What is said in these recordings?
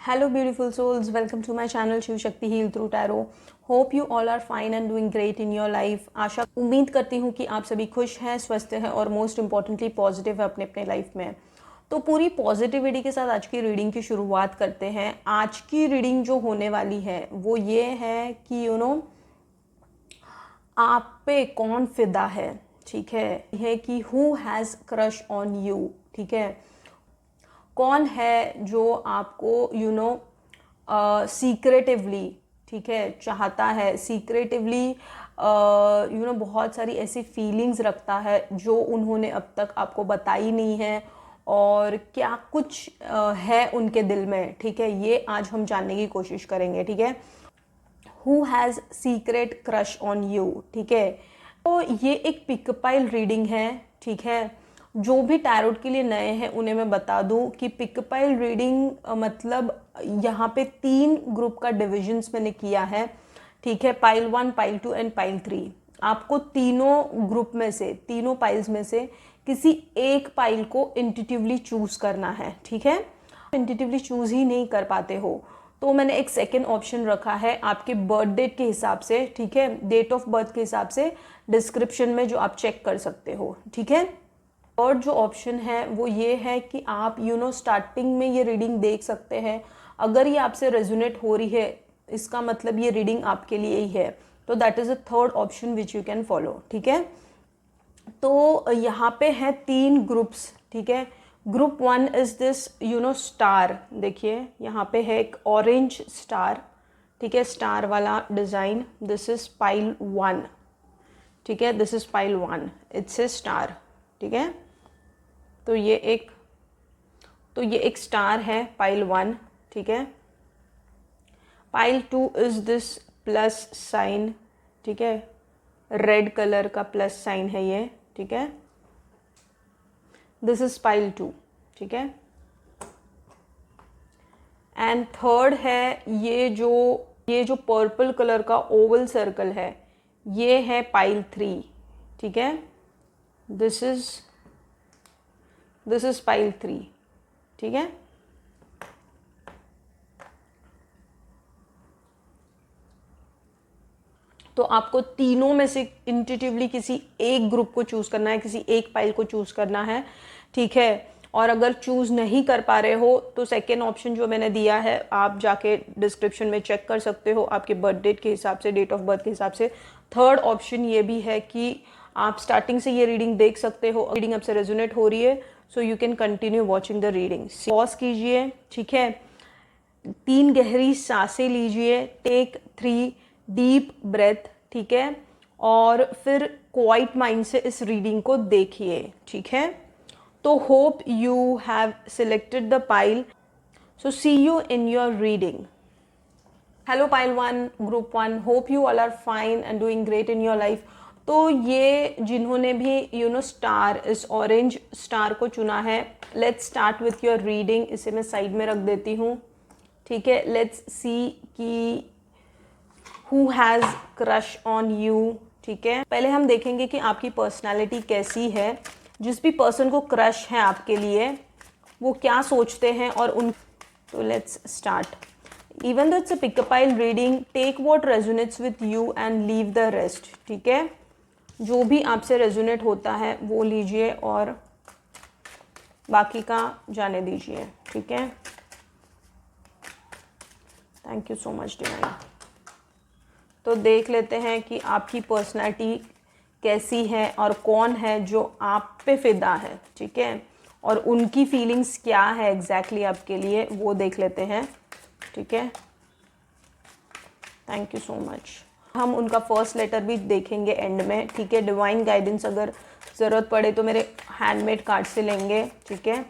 Hello beautiful souls, welcome to my channel Shiv Shakti heal through tarot. Hope you all are fine and doing great in your life. आशा उम्मीद करती हूँ कि आप सभी खुश हैं, स्वस्थ हैं और मोस्ट इम्पॉर्टेंटली पॉजिटिव है अपने अपने लाइफ में. तो पूरी पॉजिटिविटी के साथ आज की रीडिंग की शुरुआत करते हैं. आज की रीडिंग जो होने वाली है वो ये है कि आप पे कौन फिदा है. ठीक है कि who has crush on you. ठीक है, कौन है जो आपको सीक्रेटिवली, ठीक है, चाहता है, सीक्रेटिवली बहुत सारी ऐसी फीलिंग्स रखता है जो उन्होंने अब तक आपको बताई नहीं है और क्या कुछ है उनके दिल में. ठीक है, ये आज हम जानने की कोशिश करेंगे. ठीक है, who has secret crush on you. ठीक है, तो ये एक पिकपाइल रीडिंग है. ठीक है, जो भी टैरोट के लिए नए हैं उन्हें मैं बता दूं कि पिकपाइल रीडिंग मतलब यहाँ पे 3 ग्रुप का डिविजन्स मैंने किया है. ठीक है, पाइल 1, पाइल 2 एंड पाइल 3. आपको तीनों ग्रुप में से, तीनों पाइल्स में से किसी एक पाइल को इंट्यूटिवली चूज करना है. ठीक है, इंट्यूटिवली चूज ही नहीं कर पाते हो तो मैंने एक सेकेंड ऑप्शन रखा है आपके बर्थ डेट के हिसाब से. ठीक है, डेट ऑफ बर्थ के हिसाब से डिस्क्रिप्शन में जो आप चेक कर सकते हो. ठीक है, और जो ऑप्शन है वो ये है कि आप स्टार्टिंग में ये रीडिंग देख सकते हैं. अगर ये आपसे रेजोनेट हो रही है इसका मतलब ये रीडिंग आपके लिए ही है. तो that is a third option which you can follow. ठीक है, तो यहाँ पे हैं 3 ग्रुप्स. ठीक है, ग्रुप 1 इज दिस स्टार. देखिए यहाँ पे है एक ऑरेंज स्टार. ठीक है, स्टार वाला डिज़ाइन. This is pile 1. ठीक है, this is pile 1. It's a star. ठीक है, तो ये एक स्टार है पाइल 1. ठीक है, pile 2 is this plus sign. ठीक है, रेड कलर का प्लस साइन है ये. ठीक है, दिस इज पाइल 2. ठीक है, एंड थर्ड है ये जो पर्पल कलर का ओवल सर्कल है ये है पाइल 3. ठीक है, दिस इज पाइल 3. ठीक है, तो आपको तीनों में से इंट्यूटिवली किसी एक ग्रुप को चूज करना है, किसी एक पाइल को चूज करना है. ठीक है, और अगर चूज नहीं कर पा रहे हो तो सेकेंड ऑप्शन जो मैंने दिया है आप जाके डिस्क्रिप्शन में चेक कर सकते हो आपके बर्थ डेट के हिसाब से, डेट ऑफ बर्थ के हिसाब से. थर्ड ऑप्शन ये भी है कि आप स्टार्टिंग से ये रीडिंग देख सकते हो. रीडिंग आपसे रेजोनेट हो रही है so you can continue watching the reading. Pause कीजिए. ठीक है, 3 गहरी सांसें लीजिए. Take 3 deep breath. ठीक है, और फिर क्वाइट माइंड से इस रीडिंग को देखिए. ठीक है, तो hope you have selected the pile. So see you in your reading. Hello pile 1, group 1. Hope you all are fine and doing great in your life. तो ये जिन्होंने भी स्टार, इस ऑरेंज स्टार को चुना है, let's start with your reading. इसे मैं साइड में रख देती हूँ. ठीक है, लेट्स सी कि who has crush on you. ठीक है, पहले हम देखेंगे कि आपकी पर्सनालिटी कैसी है. जिस भी पर्सन को क्रश है आपके लिए वो क्या सोचते हैं और उन. तो let's start. Even though it's a pick a pile reading, take what resonates with you and leave the rest. ठीक है, जो भी आपसे रेजोनेट होता है वो लीजिए और बाकी का जाने दीजिए. ठीक है, thank you so much divine. तो देख लेते हैं कि आपकी पर्सनैलिटी कैसी है और कौन है जो आप पे फिदा है. ठीक है, और उनकी फीलिंग्स क्या है एग्जैक्टली आपके लिए वो देख लेते हैं. ठीक है, थैंक यू सो मच. हम उनका फर्स्ट लेटर भी देखेंगे एंड में. ठीक है, डिवाइन गाइडेंस अगर ज़रूरत पड़े तो मेरे हैंडमेड कार्ड से लेंगे. ठीक है,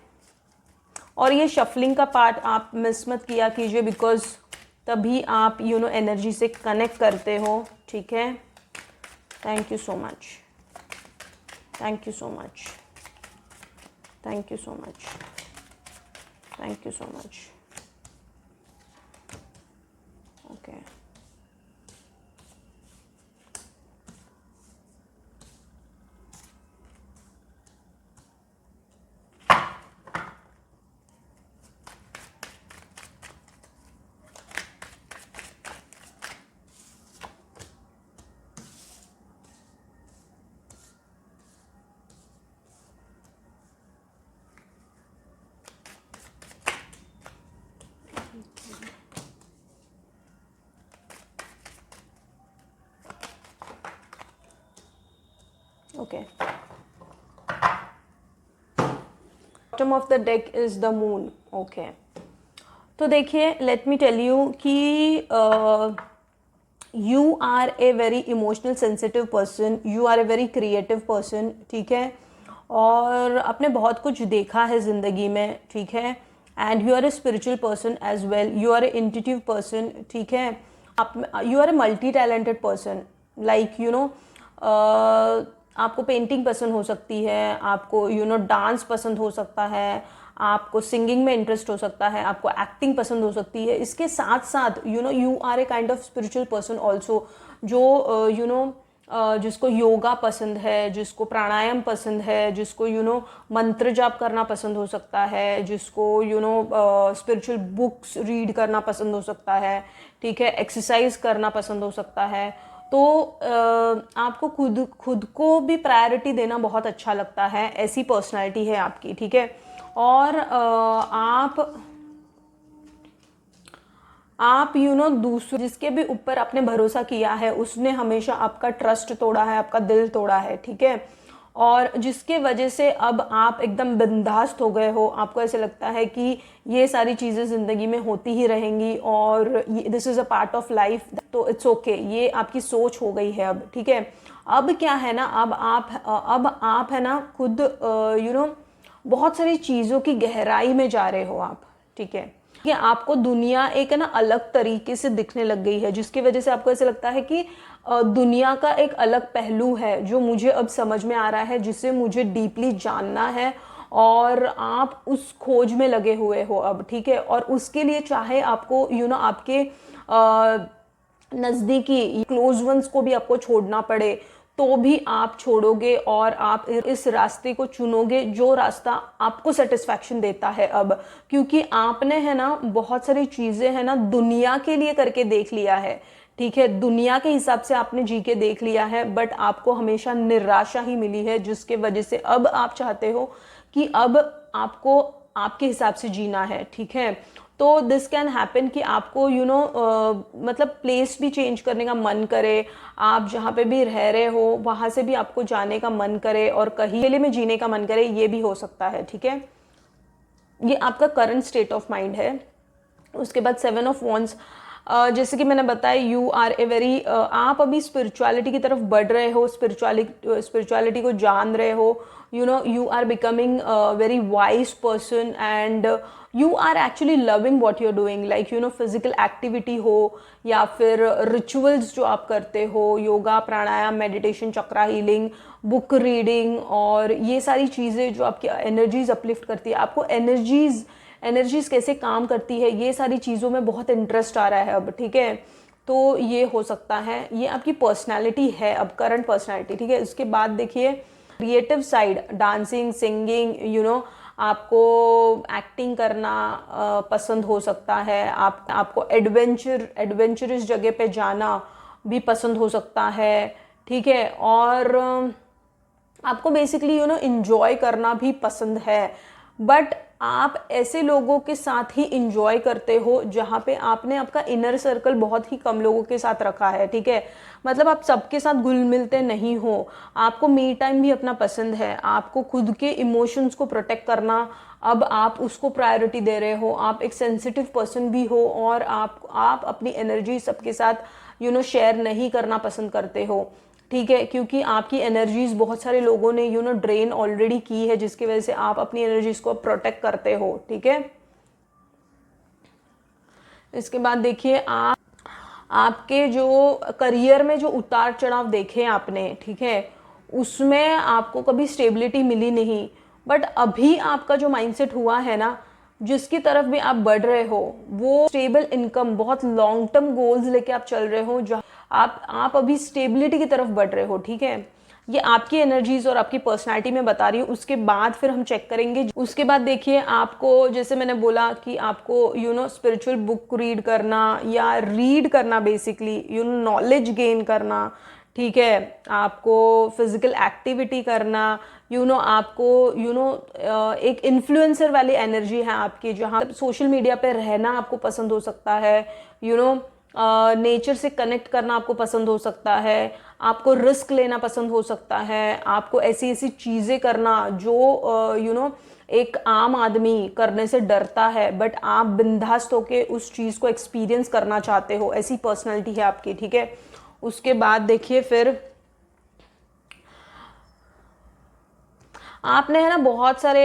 और ये शफलिंग का पार्ट आप मिस मत किया कीजिए बिकॉज तभी आप एनर्जी से कनेक्ट करते हो. ठीक है, thank you so much. Thank you so much. Thank you so much. Thank you so much. Okay, okay, bottom of the deck is the moon. Okay, तो देखिए लेट मी टेल यू कि you are a very emotional sensitive person, you are a very creative person, ठीक है, और आपने बहुत कुछ देखा है ज़िंदगी में, ठीक है, and you are a spiritual person as well, you are a intuitive person, ठीक है, आप you are a multi talented person, like you know आपको पेंटिंग पसंद हो सकती है, आपको यू नो डांस पसंद हो सकता है, आपको सिंगिंग में इंटरेस्ट हो सकता है, आपको एक्टिंग पसंद हो सकती है। इसके साथ साथ you know you are a kind of spiritual person also, जो यू नो जिसको योगा पसंद है, जिसको प्राणायाम पसंद है, जिसको यू नो मंत्र जाप करना पसंद हो सकता है, जिसको you know spiritual books read करना पसंद हो सकता है, ठीक है, एक्सरसाइज करना पसंद हो सकता है। तो आपको खुद को भी प्रायोरिटी देना बहुत अच्छा लगता है, ऐसी पर्सनालिटी है आपकी, ठीक है। और आप यू नो दूसरे जिसके भी ऊपर आपने भरोसा किया है उसने हमेशा आपका ट्रस्ट तोड़ा है, आपका दिल तोड़ा है, ठीक है, और जिसके वजह से अब आप एकदम बिंदास्त हो गए हो, आपको ऐसे लगता है कि ये सारी चीज़ें ज़िंदगी में होती ही रहेंगी और this is a part of life, तो इट्स ओके, ये आपकी सोच हो गई है अब, ठीक है। अब क्या है ना, अब आप है ना खुद यू नो बहुत सारी चीज़ों की गहराई में जा रहे हो आप, ठीक है, कि आपको दुनिया एक है ना अलग तरीके से दिखने लग गई है, जिसकी वजह से आपको ऐसे लगता है कि दुनिया का एक अलग पहलू है जो मुझे अब समझ में आ रहा है, जिसे मुझे डीपली जानना है, और आप उस खोज में लगे हुए हो अब, ठीक है। और उसके लिए चाहे आपको यू नो आपके नज़दीकी क्लोज वंस को भी आपको छोड़ना पड़े, तो भी आप छोड़ोगे और आप इस रास्ते को चुनोगे जो रास्ता आपको सेटिस्फैक्शन देता है अब, क्योंकि आपने है ना बहुत सारी चीज़ें है ना दुनिया के लिए करके देख लिया है, ठीक है, दुनिया के हिसाब से आपने जी के देख लिया है, बट आपको हमेशा निराशा ही मिली है, जिसके वजह से अब आप चाहते हो कि अब आपको आपके हिसाब से जीना है, ठीक है। तो दिस कैन हैपन कि आपको यू नो मतलब प्लेस भी चेंज करने का मन करे, आप जहाँ पे भी रह रहे हो वहाँ से भी आपको जाने का मन करे और कहीं अकेले में जीने का मन करे, ये भी हो सकता है, ठीक है। ये आपका करंट स्टेट ऑफ माइंड है। उसके बाद 7 ऑफ वॉन्ड्स, जैसे कि मैंने बताया यू आर ए वेरी आप अभी स्पिरिचुअलिटी की तरफ बढ़ रहे हो, स्पिरिचुअलिटी को जान रहे हो, you know you are becoming very wise person and you are actually loving what you are doing, like you know physical activity हो या फिर रिचुअल्स जो आप करते हो, yoga, pranayama, meditation, chakra healing, book reading, और ये सारी चीज़ें जो आपकी एनर्जीज अपलिफ्ट करती है, आपको एनर्जीज कैसे काम करती है, ये सारी चीज़ों में बहुत इंटरेस्ट आ रहा है अब, ठीक है। तो ये हो सकता है, ये आपकी पर्सनैलिटी है अब, करंट पर्सनैलिटी, ठीक है। उसके बाद देखिए creative side, dancing, singing, you know आपको एक्टिंग करना पसंद हो सकता है, आपको एडवेंचरस जगह पे जाना भी पसंद हो सकता है, ठीक है, और आपको बेसिकली यू नो एंजॉय करना भी पसंद है, बट आप ऐसे लोगों के साथ ही इंजॉय करते हो जहाँ पे आपने आपका इनर सर्कल बहुत ही कम लोगों के साथ रखा है, ठीक है, मतलब आप सबके साथ घुल मिलते नहीं हो, आपको मी टाइम भी अपना पसंद है, आपको खुद के इमोशंस को प्रोटेक्ट करना अब आप उसको प्रायोरिटी दे रहे हो, आप एक सेंसिटिव पर्सन भी हो और आप अपनी एनर्जी सबके साथ यू नो शेयर नहीं करना पसंद करते हो, ठीक है, क्योंकि आपकी एनर्जीज बहुत सारे लोगों ने यू नो ड्रेन ऑलरेडी की है, जिसकी वजह से आप अपनी एनर्जीज को प्रोटेक्ट करते हो, ठीक है। इसके बाद देखिए आपके जो करियर में जो उतार चढ़ाव देखे आपने, ठीक है, उसमें आपको कभी स्टेबिलिटी मिली नहीं, बट अभी आपका जो माइंडसेट हुआ है ना, जिसकी तरफ भी आप बढ़ रहे हो, वो स्टेबल इनकम, बहुत लॉन्ग टर्म गोल्स लेके आप चल रहे हो, जो आप अभी स्टेबिलिटी की तरफ बढ़ रहे हो, ठीक है। ये आपकी एनर्जीज और आपकी पर्सनालिटी में बता रही हूँ, उसके बाद फिर हम चेक करेंगे। उसके बाद देखिए आपको, जैसे मैंने बोला कि आपको you know spiritual book read करना या रीड करना, basically you know knowledge gain करना, ठीक है, आपको फिजिकल एक्टिविटी करना, यू नो आपको यू नो एक इन्फ्लुएंसर वाली एनर्जी है आपकी, जहाँ सोशल मीडिया पे रहना आपको पसंद हो सकता है, यू नो नेचर से कनेक्ट करना आपको पसंद हो सकता है, आपको रिस्क लेना पसंद हो सकता है, आपको ऐसी ऐसी चीज़ें करना जो एक आम आदमी करने से डरता है, बट आप बिंदास्त होके उस चीज़ को एक्सपीरियंस करना चाहते हो, ऐसी पर्सनैलिटी है आपकी, ठीक है। उसके बाद देखिए फिर आपने है ना बहुत सारे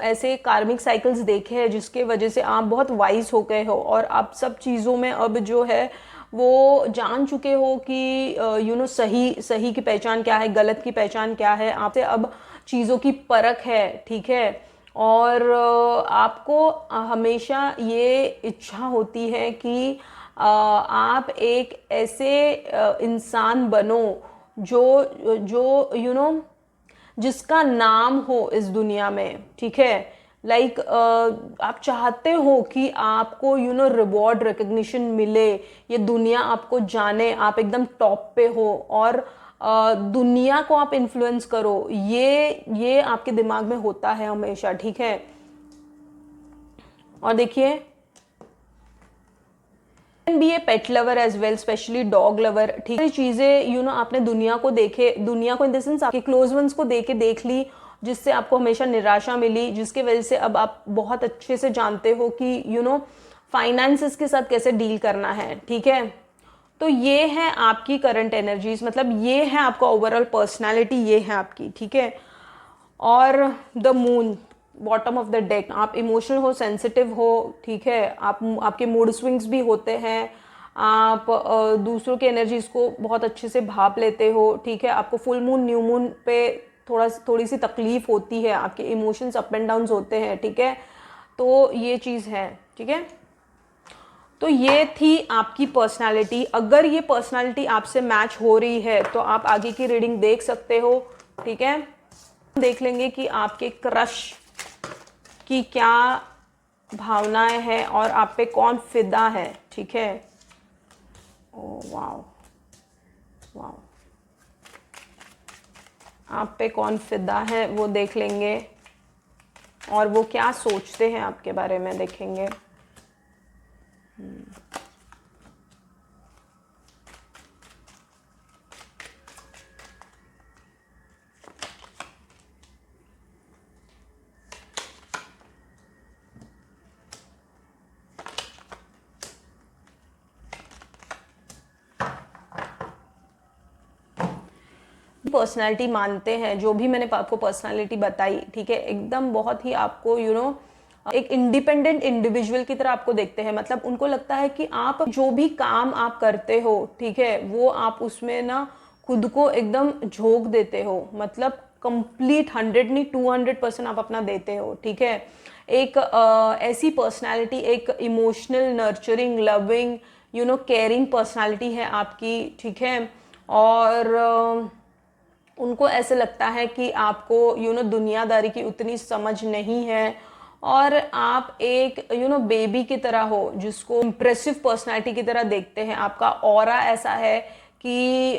ऐसे कार्मिक साइकिल्स देखे हैं जिसके वजह से आप बहुत वाइज हो गए हो और आप सब चीज़ों में अब जो है वो जान चुके हो कि सही सही की पहचान क्या है, गलत की पहचान क्या है, आपसे अब चीज़ों की परख है, ठीक है। और आपको हमेशा ये इच्छा होती है कि आप एक ऐसे इंसान बनो जो जो जिसका नाम हो इस दुनिया में, ठीक है। लाइक आप चाहते हो कि आपको रिवॉर्ड रिकग्निशन मिले, ये दुनिया आपको जाने, आप एकदम टॉप पे हो और दुनिया को आप इन्फ्लुएंस करो, ये आपके दिमाग में होता है हमेशा, ठीक है। और देखिए be a pet lover as well, specially dog lover, ठीक है। चीजें आपने दुनिया को इन द सेंस आपके क्लोज वंस को देख ली, जिससे आपको हमेशा निराशा मिली, जिसके वजह से अब आप बहुत अच्छे से जानते हो कि फाइनेंसेस के साथ कैसे डील करना है, ठीक है। तो ये है आपकी करंट एनर्जीज, मतलब ये है आपका ओवरऑल पर्सनालिटी, ये है आपकी, ठीक है। और the moon bottom of the deck, आप इमोशनल हो, सेंसिटिव हो, ठीक है। आपके मूड स्विंग्स भी होते हैं, आप दूसरों की एनर्जीज को बहुत अच्छे से भाप लेते हो, ठीक है। आपको फुल मून न्यू मून पे थोड़ी सी तकलीफ होती है, आपके इमोशंस अप एंड डाउन होते हैं, ठीक है। तो ये चीज़ है, ठीक है। तो ये थी आपकी पर्सनालिटी। अगर ये पर्सनालिटी आपसे मैच हो रही है तो आप आगे की रीडिंग देख सकते हो, ठीक है। देख लेंगे कि आपके क्रश की क्या भावनाएं हैं और आप पे कौन फिदा है, ठीक है। ओ वाओ वाओ, आप पे कौन फिदा है वो देख लेंगे और वो क्या सोचते हैं आपके बारे में देखेंगे। पर्सनालिटी मानते हैं, जो भी मैंने आपको पर्सनालिटी बताई, ठीक है, एकदम बहुत ही आपको एक इंडिपेंडेंट इंडिविजुअल की तरह आपको देखते हैं। मतलब उनको लगता है कि आप जो भी काम आप करते हो, ठीक है, वो आप उसमें ना खुद को एकदम झोंक देते हो, मतलब कंप्लीट 100 नहीं 200% आप अपना देते हो, ठीक है। एक ऐसी पर्सनालिटी, एक emotional, nurturing, loving, caring personality है आपकी, ठीक है। और उनको ऐसे लगता है कि आपको दुनियादारी की उतनी समझ नहीं है और आप एक बेबी की तरह हो जिसको इम्प्रेसिव पर्सनालिटी की तरह देखते हैं। आपका ऑरा ऐसा है कि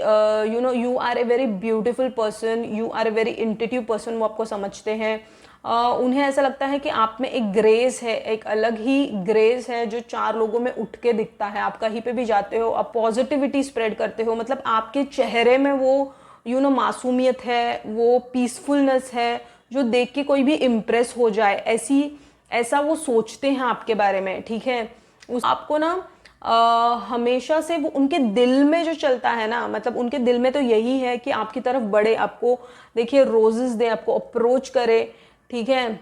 you are a very beautiful person, you are a very intuitive person, वो आपको समझते हैं। उन्हें ऐसा लगता है कि आप में एक ग्रेस है, एक अलग ही ग्रेस है जो 4 लोगों में उठ के दिखता है। आप कहीं पे भी जाते हो, आप पॉजिटिविटी स्प्रेड करते हो, मतलब आपके चेहरे में वो मासूमियत है, वो पीसफुलनेस है जो देख के कोई भी इम्प्रेस हो जाए, ऐसा वो सोचते हैं आपके बारे में, ठीक है। आपको ना हमेशा से वो उनके दिल में जो चलता है ना, मतलब उनके दिल में तो यही है कि आपकी तरफ बढ़े, आपको देखिए रोजेस दे, आपको अप्रोच करे, ठीक है।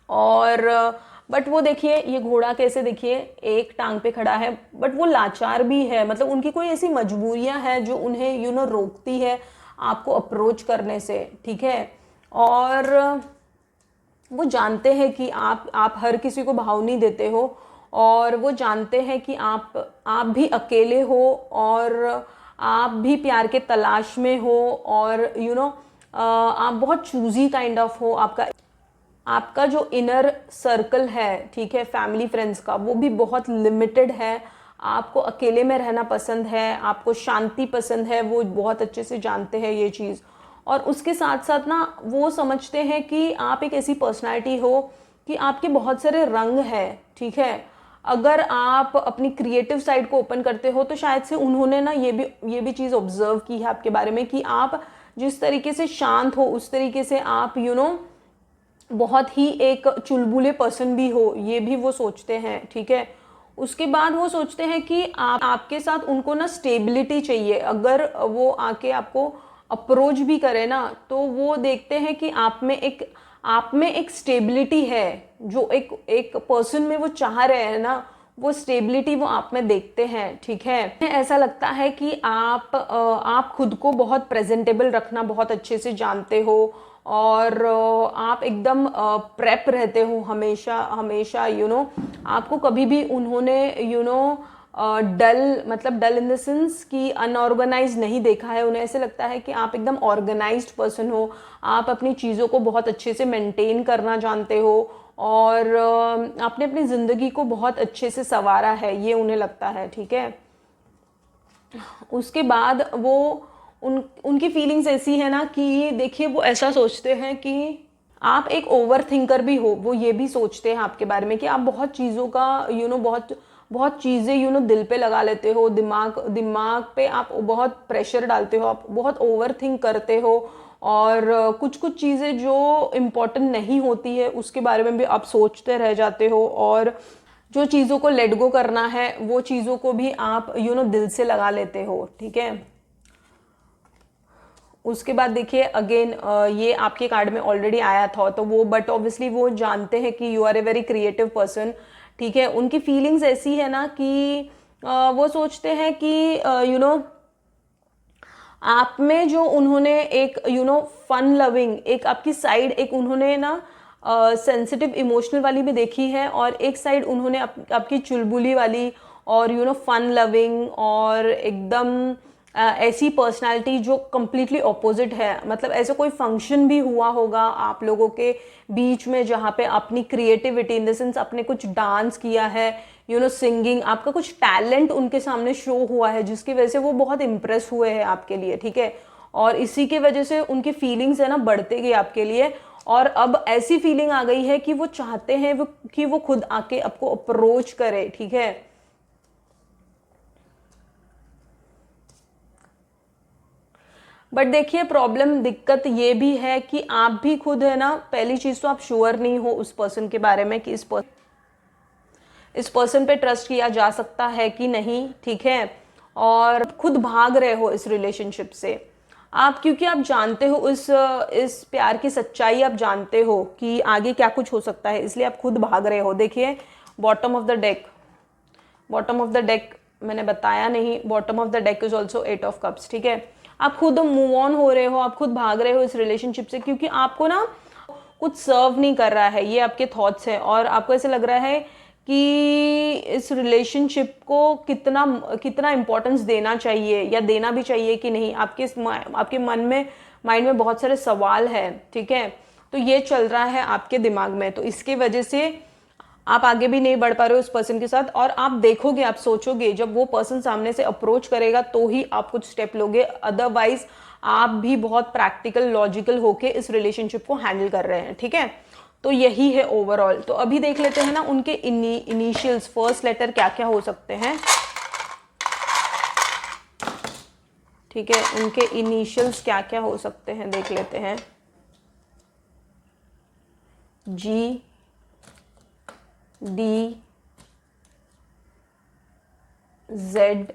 और बट वो देखिए ये घोड़ा कैसे, देखिए एक टांग पे खड़ा है बट वो लाचार भी है, मतलब उनकी कोई ऐसी मजबूरियां हैं जो उन्हें रोकती है आपको अप्रोच करने से, ठीक है। और वो जानते हैं कि आप हर किसी को भाव नहीं देते हो और वो जानते हैं कि आप भी अकेले हो और आप भी प्यार के तलाश में हो और आप बहुत चूजी काइंड ऑफ हो। आपका जो इनर सर्कल है, ठीक है, फैमिली फ्रेंड्स का, वो भी बहुत लिमिटेड है। आपको अकेले में रहना पसंद है, आपको शांति पसंद है, वो बहुत अच्छे से जानते हैं ये चीज़। और उसके साथ साथ ना वो समझते हैं कि आप एक ऐसी पर्सनालिटी हो कि आपके बहुत सारे रंग हैं, ठीक है। अगर आप अपनी क्रिएटिव साइड को ओपन करते हो तो शायद से उन्होंने ना ये भी चीज़ ऑब्जर्व की है आपके बारे में कि आप जिस तरीके से शांत हो उस तरीके से आप बहुत ही एक चुलबुले पर्सन भी हो, ये भी वो सोचते हैं, ठीक है। उसके बाद वो सोचते हैं कि आपके साथ उनको ना स्टेबिलिटी चाहिए। अगर वो आके आपको अप्रोच भी करे ना तो वो देखते हैं कि आप में एक स्टेबिलिटी है, जो एक पर्सन में वो चाह रहे हैं ना, वो स्टेबिलिटी वो आप में देखते हैं, ठीक है। ऐसा लगता है कि आप खुद को बहुत प्रेजेंटेबल रखना बहुत अच्छे से जानते हो और आप एकदम प्रेप रहते हो हमेशा हमेशा, आपको कभी भी उन्होंने डल इन द सेंस कि अनऑर्गेनाइज नहीं देखा है। उन्हें ऐसे लगता है कि आप एकदम ऑर्गेनाइज्ड पर्सन हो, आप अपनी चीज़ों को बहुत अच्छे से मेंटेन करना जानते हो और आपने अपनी ज़िंदगी को बहुत अच्छे से संवारा है, ये उन्हें लगता है, ठीक है। उसके बाद वो उनकी फीलिंग्स ऐसी है ना कि देखिए वो ऐसा सोचते हैं कि आप एक ओवर थिंकर भी हो। वो ये भी सोचते हैं आपके बारे में कि आप बहुत चीज़ों का बहुत बहुत चीज़ें दिल पे लगा लेते हो, दिमाग पे आप बहुत प्रेशर डालते हो, आप बहुत ओवर थिंक करते हो और कुछ कुछ चीज़ें जो इम्पोर्टेंट नहीं होती है उसके बारे में भी आप सोचते रह जाते हो और जो चीज़ों को लेट गो करना है वो चीज़ों को भी आप दिल से लगा लेते हो, ठीक है। उसके बाद देखिए अगेन ये आपके कार्ड में ऑलरेडी आया था तो वो बट ऑब्वियसली वो जानते हैं कि you are a very creative person, ठीक है। उनकी फीलिंग्स ऐसी है ना कि वो सोचते हैं कि आप में जो उन्होंने एक फन लविंग एक आपकी साइड एक उन्होंने ना सेंसिटिव इमोशनल वाली भी देखी है और एक साइड उन्होंने आपकी चुलबुली वाली और फन लविंग और एकदम ऐसी पर्सनालिटी जो कम्प्लीटली ऑपोजिट है। मतलब ऐसा कोई फंक्शन भी हुआ होगा आप लोगों के बीच में जहाँ पे अपनी क्रिएटिविटी इन द सेंस आपने कुछ डांस किया है, सिंगिंग, आपका कुछ टैलेंट उनके सामने शो हुआ है जिसकी वजह से वो बहुत इम्प्रेस हुए हैं आपके लिए, ठीक है। और इसी के वजह से उनकी फीलिंग्स है ना बढ़ते गए आपके लिए और अब ऐसी फीलिंग आ गई है कि वो चाहते हैं कि वो खुद आके आपको अप्रोच करे, ठीक है। बट देखिए दिक्कत ये भी है कि आप भी खुद है ना, पहली चीज तो आप श्योर नहीं हो उस पर्सन के बारे में कि इस पर्सन पे ट्रस्ट किया जा सकता है कि नहीं, ठीक है। और खुद भाग रहे हो इस रिलेशनशिप से आप, क्योंकि आप जानते हो इस प्यार की सच्चाई, आप जानते हो कि आगे क्या कुछ हो सकता है, इसलिए आप खुद भाग रहे हो। देखिए बॉटम ऑफ द डेक मैंने बताया नहीं, bottom of the deck is also 8 of cups, ठीक है। आप खुद मूव ऑन हो रहे हो, आप खुद भाग रहे हो इस रिलेशनशिप से क्योंकि आपको ना कुछ सर्व नहीं कर रहा है, ये आपके थॉट्स है और आपको ऐसे लग रहा है कि इस रिलेशनशिप को कितना इंपॉर्टेंस देना चाहिए या देना भी चाहिए कि नहीं। आपके माइंड में बहुत सारे सवाल है, ठीक है। तो ये चल रहा है आपके दिमाग में, तो इसके वजह से आप आगे भी नहीं बढ़ पा रहे हो उस पर्सन के साथ और आप देखोगे, आप सोचोगे जब वो पर्सन सामने से अप्रोच करेगा तो ही आप कुछ स्टेप लोगे, अदरवाइज आप भी बहुत प्रैक्टिकल लॉजिकल होके इस रिलेशनशिप को हैंडल कर रहे हैं, ठीक है। तो यही है ओवरऑल। तो अभी देख लेते हैं ना उनके इनिशियल्स, फर्स्ट लेटर क्या क्या हो सकते हैं, ठीक है। उनके इनिशियल्स क्या क्या हो सकते हैं देख लेते हैं। G, D, Z,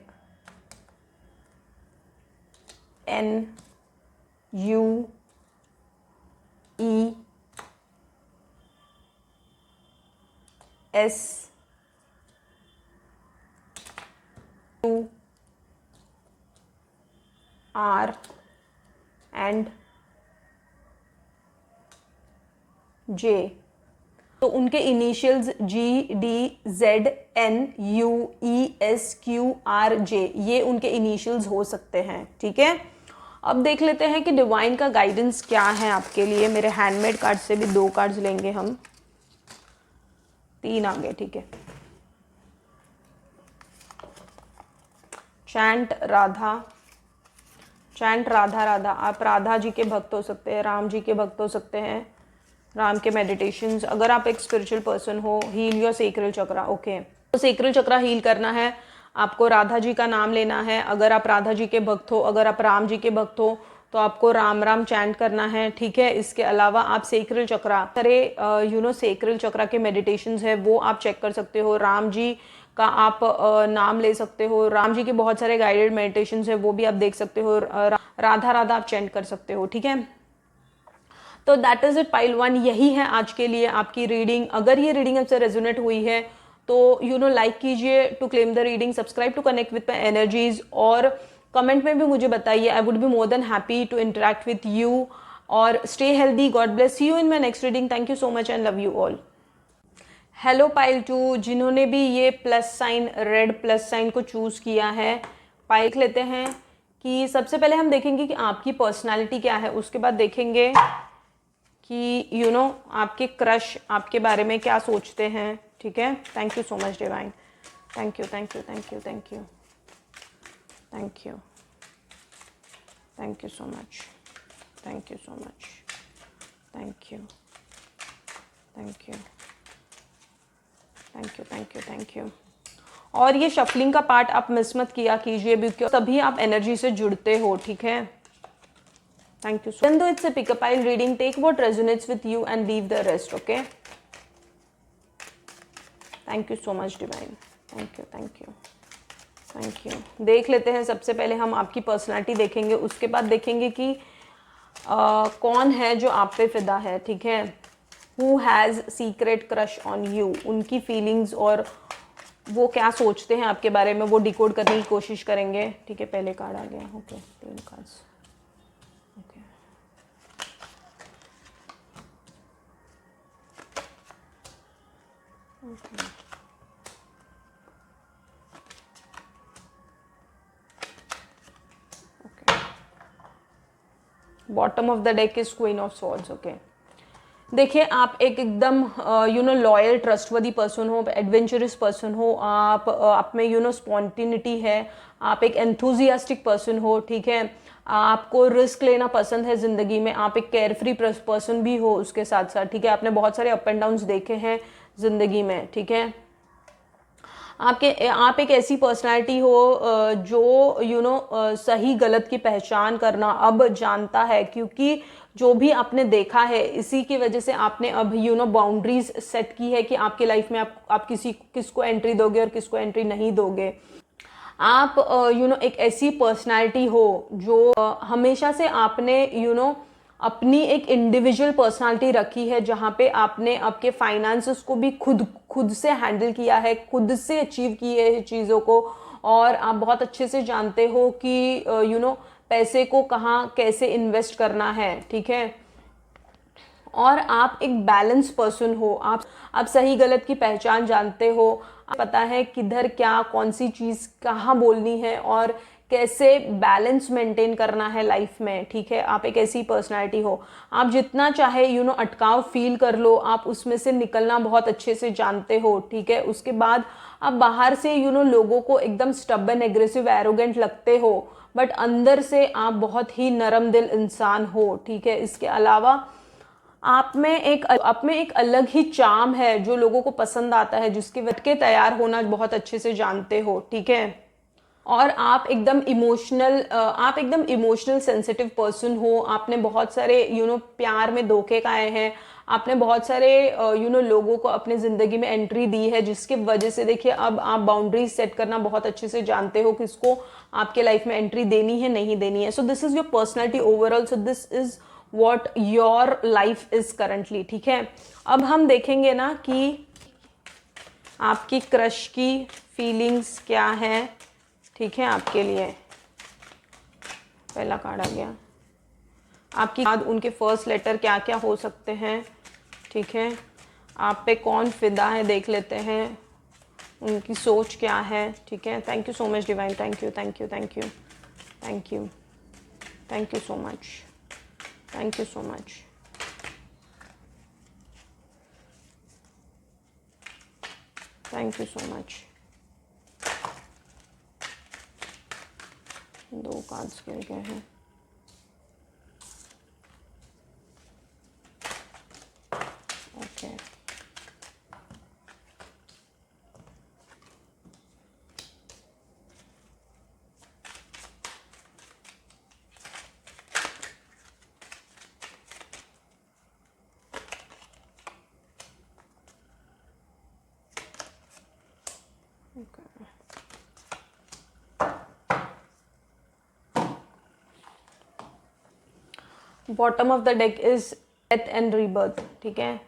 N, U, E, S, U, R and J. तो उनके initials G, D, Z, N, U, E, S, Q, R, J, ये उनके इनिशियल्स हो सकते हैं, ठीक है। अब देख लेते हैं कि डिवाइन का गाइडेंस क्या है आपके लिए। मेरे हैंडमेड कार्ड से भी 2 कार्ड्स लेंगे हम, 3 आ गए, ठीक है। चैंट राधा राधा, आप राधा जी के भक्त हो सकते हैं, राम जी के भक्त हो सकते हैं, राम के मेडिटेशंस। अगर आप एक स्पिरिचुअल पर्सन हो, heal your sacral chakra, okay. तो सेक्रल चक्रा हील करना है, आपको राधा जी का नाम लेना है। अगर आप राधा जी के भक्त हो, अगर आप राम जी के भक्त हो, तो आपको राम राम चैंट करना है, ठीक है। इसके अलावा आप सेक्रल चक्रा सारे सेक्रल चक्रा के मेडिटेशंस है वो आप चेक कर सकते हो। राम जी का आप नाम ले सकते हो, राम जी के बहुत सारे गाइडेड मेडिटेशंस है वो भी आप देख सकते हो। राधा राधा आप चैंट कर सकते हो, ठीक है। तो दैट इज इट पाइल 1, यही है आज के लिए आपकी रीडिंग। अगर ये रीडिंग आपसे रेजोनेट हुई है तो लाइक कीजिए to claim the reading, subscribe to connect with my energies, और कमेंट में भी मुझे बताइए। I would be more than happy to interact with you. और stay healthy, God bless you in my next reading. Thank you so much and love you all. Hello pile 2, जिन्होंने भी ये plus sign, red plus sign को choose किया है, pile देख लेते हैं कि सबसे पहले हम देखेंगे कि आपकी पर्सनालिटी क्या है, उसके बाद देखेंगे कि आपके क्रश आपके बारे में क्या सोचते हैं, ठीक है। Thank you so much divine, thank you thank you thank you thank you thank you thank you so much, thank you so much, thank you thank you thank you thank you thank you. और ये shuffling का part आप miss मत किया कीजिए, because तभी आप energy से जुड़ते हो, ठीक है। Thank you. So, even though it's a pick-up pile reading, take what resonates with you and leave the rest, okay? Thank you so much, Divine. Thank you, thank you, thank you. देख लेते हैं, सबसे पहले हम आपकी personality देखेंगे, उसके बाद देखेंगे कि कौन है जो आप पे फिदा है, ठीक है। Who has secret crush on you? उनकी फीलिंग्स और वो क्या सोचते हैं आपके बारे में, वो डिकोड करने की कोशिश करेंगे, ठीक है। पहले कार्ड आ गया, okay, 3 cards, okay. Bottom of the deck is queen of swords, okay. देखिए, आप एक एकदम लॉयल ट्रस्टवर्दी पर्सन हो, एडवेंचरस पर्सन हो, आप में स्पॉन्टिनिटी है, आप एक एंथुजियास्टिक पर्सन हो, ठीक है। आपको रिस्क लेना पसंद है ज़िंदगी में, आप एक केयरफ्री पर्सन भी हो उसके साथ साथ, ठीक है। आपने बहुत सारे अप एंड डाउन्स देखे हैं ज़िंदगी में, ठीक है। आप एक ऐसी पर्सनालिटी हो जो सही गलत की पहचान करना अब जानता है, क्योंकि जो भी आपने देखा है इसी की वजह से आपने अब बाउंड्रीज सेट की है कि आपके लाइफ में आप किसको एंट्री दोगे और किसको एंट्री नहीं दोगे। आप एक ऐसी पर्सनालिटी हो जो हमेशा से आपने अपनी एक इंडिविजुअल पर्सनालिटी रखी है, जहाँ पे आपने आपके फाइनेंसेस को भी खुद से हैंडल किया है, खुद से अचीव किए हैं चीज़ों को, और आप बहुत अच्छे से जानते हो कि पैसे को कहाँ कैसे इन्वेस्ट करना है, ठीक है। और आप एक बैलेंस पर्सन हो, आप सही गलत की पहचान जानते हो, पता है किधर क्या कौन सी चीज़ कहाँ बोलनी है और कैसे बैलेंस मेंटेन करना है लाइफ में, ठीक है। आप एक ऐसी पर्सनालिटी हो, आप जितना चाहे अटकाव फील कर लो, आप उसमें से निकलना बहुत अच्छे से जानते हो, ठीक है। उसके बाद आप बाहर से लोगों को एकदम स्टबन, एग्रेसिव, एरोगेंट लगते हो, बट अंदर से आप बहुत ही नरम दिल इंसान हो, ठीक है। इसके अलावा आप में एक अलग ही चार्म है जो लोगों को पसंद आता है, जिसके वट के तैयार होना बहुत अच्छे से जानते हो, ठीक है। और आप एकदम इमोशनल सेंसिटिव पर्सन हो, आपने बहुत सारे प्यार में धोखे खाए हैं, आपने बहुत सारे लोगों को अपने ज़िंदगी में एंट्री दी है, जिसकी वजह से देखिए अब आप बाउंड्रीज सेट करना बहुत अच्छे से जानते हो, किसको आपके लाइफ में एंट्री देनी है नहीं देनी है। So this is your personality overall, so this is what your life is currently, ठीक है। अब हम देखेंगे ना कि आपकी क्रश की फीलिंग्स क्या है, ठीक है, आपके लिए। पहला कार्ड आ गया, आपकी बाद उनके फर्स्ट लेटर क्या क्या हो सकते हैं, ठीक है। आप पे कौन फिदा है देख लेते हैं, उनकी सोच क्या है, ठीक है। Thank you so much divine, thank you thank you thank you thank you thank you so much, thank you so much, thank you so much. 2 cards गिर गए हैं, okay. Bottom of the deck is death and rebirth, ठीक है।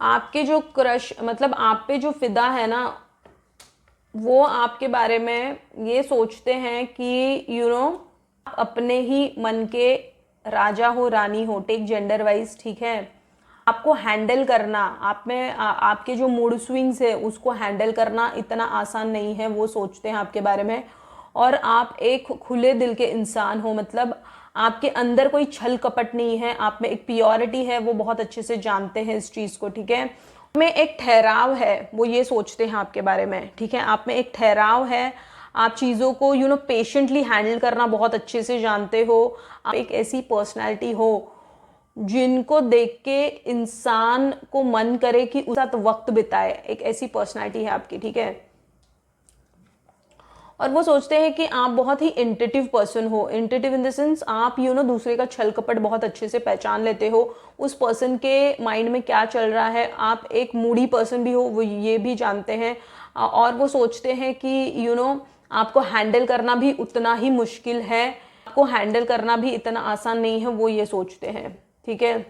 आपके जो crush, मतलब आप पे जो फिदा है ना, वो आपके बारे में ये सोचते हैं कि आप अपने ही मन के राजा हो, रानी हो, टेक जेंडर वाइज, ठीक है। आपको हैंडल करना, आप में आपके जो मूड स्विंग्स है उसको हैंडल करना इतना आसान नहीं है, वो सोचते हैं आपके बारे में। और आप एक खुले दिल के इंसान हो, मतलब आपके अंदर कोई छल कपट नहीं है, आप में एक प्योरिटी है, वो बहुत अच्छे से जानते हैं इस चीज़ को, ठीक है। में एक ठहराव है, वो ये सोचते हैं आपके बारे में, ठीक है। आप में एक ठहराव है, आप चीज़ों को पेशेंटली हैंडल करना बहुत अच्छे से जानते हो। आप एक ऐसी पर्सनैलिटी हो जिनको देख के इंसान को मन करे कि उसके साथ वक्त बिताए, एक ऐसी पर्सनैलिटी है आपकी, ठीक है। और वो सोचते हैं कि आप बहुत ही इंट्यूटिव पर्सन हो। इंट्यूटिव इन द सेंस आप दूसरे का छल कपट बहुत अच्छे से पहचान लेते हो, उस पर्सन के माइंड में क्या चल रहा है। आप एक मूडी पर्सन भी हो, वो ये भी जानते हैं। और वो सोचते हैं कि आपको हैंडल करना भी उतना ही मुश्किल है, आपको हैंडल करना भी इतना आसान नहीं है, वो ये सोचते हैं, ठीक है।